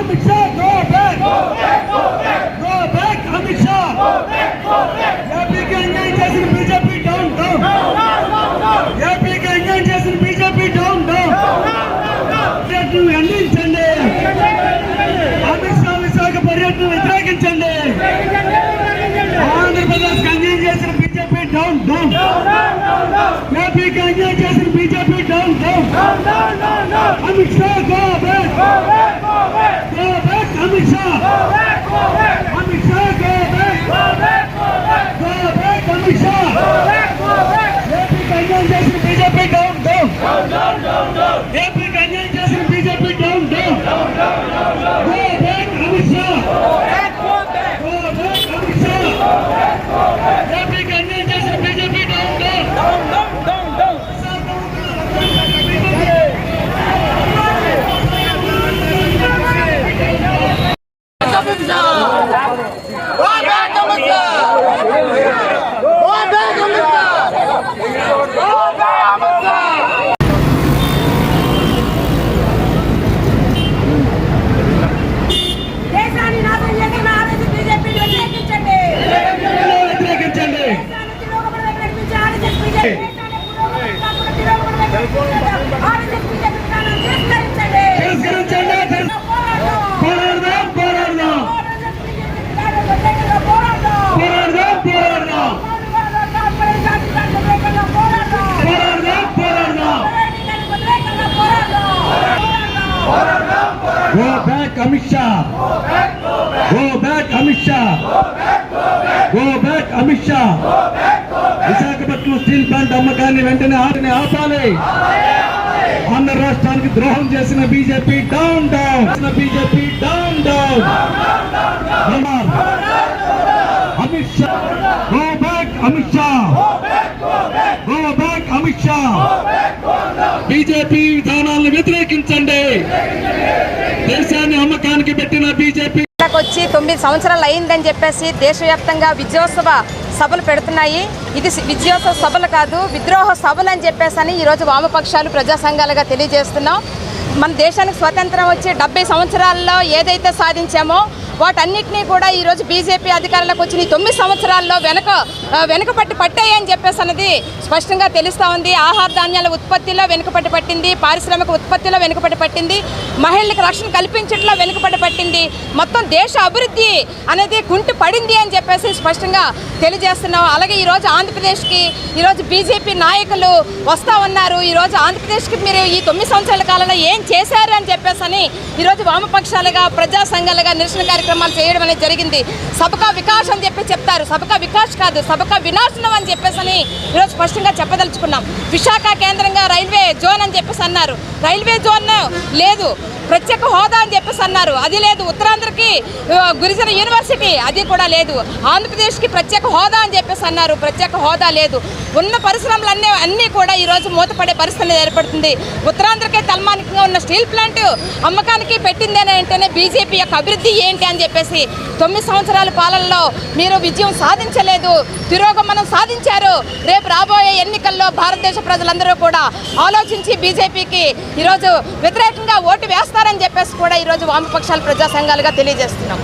Amit Shah, go back! Go back! Go back! Go back, Amit Shah! Go back! Go back! Amit Shah, go back! Go back! Go back! Go back, Amit Shah! Go back! Go back! AP Kanyan Jason BJP down, down! Down, down, down, down! AP Kanyan Jason BJP down, down! Down, down, down, down! Go back, Amit Shah! Go back! Go back! Go back, Amit Shah! Go back! Go back! AP Kanyan Jason BJP down, down! Down, down, down, down! Go back, Amit Shah. Go back, Amit Shah. Go back, Amit Shah. Visakhapatnam steel plant అమ్మకాన్ని వెంటనే ఆపాలి. ఆంధ్ర రాష్ట్రానికి ద్రోహం చేసిన BJP down down. BJP down down. Amit Shah. Go back, Amit Shah. Go back, Amit Shah. BJP విధానాలను వ్యతిరేకించండి. దేశాన్ని అమ్మకానికి పెట్టిన బీజేపీ వచ్చి 9 సంవత్సరాలు అయిందని చెప్పేసి దేశవ్యాప్తంగా విజయోత్సవ సభలు పెడుతున్నాయి. ఇది విజయోత్సవ సభలు కాదు, విద్రోహ సభలు అని చెప్పేసి ఈరోజు వామపక్షాలు ప్రజా సంఘాలుగా తెలియజేస్తున్నాం. మన దేశానికి స్వతంత్రం వచ్చి 70 సంవత్సరాల్లో ఏదైతే సాధించామో వాటన్నిటినీ కూడా ఈరోజు బీజేపీ అధికారంలోకి వచ్చిన 9 సంవత్సరాల్లో వెనుకపట్టి పట్టాయి అని చెప్పేసి అన్నది స్పష్టంగా తెలుస్తూ ఉంది. ఆహార ధాన్యాల ఉత్పత్తిలో వెనుకపట్టి పట్టింది, పారిశ్రామిక ఉత్పత్తిలో వెనుకపట్టి పట్టింది, మహిళలకు రక్షణ కల్పించడంలో వెనుకపట్టి పట్టింది, మొత్తం దేశ అభివృద్ధి అనేది కుంటి పడింది అని చెప్పేసి స్పష్టంగా తెలియజేస్తున్నాం. అలాగే ఈరోజు ఆంధ్రప్రదేశ్కి ఈరోజు బీజేపీ నాయకులు వస్తూ ఉన్నారు. ఈరోజు ఆంధ్రప్రదేశ్కి మీరు ఈ 9 సంవత్సరాల కాలంలో ఏం చేశారు అని చెప్పేసి ఈరోజు వామపక్షాలుగా ప్రజా సంఘాలుగా నిరసన కార్యక్రమాలు చేయడం అనేది జరిగింది. సబకా వికాస్ అని చెప్పి చెప్తారు, సబకా వికాస్ కాదు, సబకా వినాశనం అని చెప్పేసి ఈరోజు స్పష్టంగా చెప్పదలుచుకున్నాం. విశాఖ కేంద్రంగా రైల్వే జోన్ అని చెప్పేసి అన్నారు, రైల్వే జోన్ లేదు. ప్రత్యేక హోదా అని చెప్పేసి అన్నారు, అది లేదు. ఉత్తరాంధ్రకి గిరిజన యూనివర్సిటీ, అది కూడా లేదు. ఆంధ్రప్రదేశ్కి ప్రత్యేక హోదా అని చెప్పేసి అన్నారు, ప్రత్యేక హోదా లేదు. ఉన్న పరిశ్రమలు అన్నీ కూడా ఈరోజు మూతపడే పరిస్థితి ఏర్పడుతుంది. ఉత్తరాంధ్రకే తలమానికంగా ఉన్న స్టీల్ ప్లాంట్ అమ్మకానికి పెట్టింది అని అంటేనే బీజేపీ యొక్క అభివృద్ధి ఏంటి అని చెప్పేసి 9 సంవత్సరాల పాలనలో మీరు విజయం సాధించలేదు, తిరోగమనం సాధించారు. రేపు రాబోయే ఎన్నికల్లో భారతదేశ ప్రజలందరూ కూడా ఆలోచించి బీజేపీకి ఈరోజు వ్యతిరేకంగా ఓటు వేస్తారని చెప్పేసి కూడా ఈరోజు వామపక్షాల ప్రజా సంఘాలుగా తెలియజేస్తున్నాం.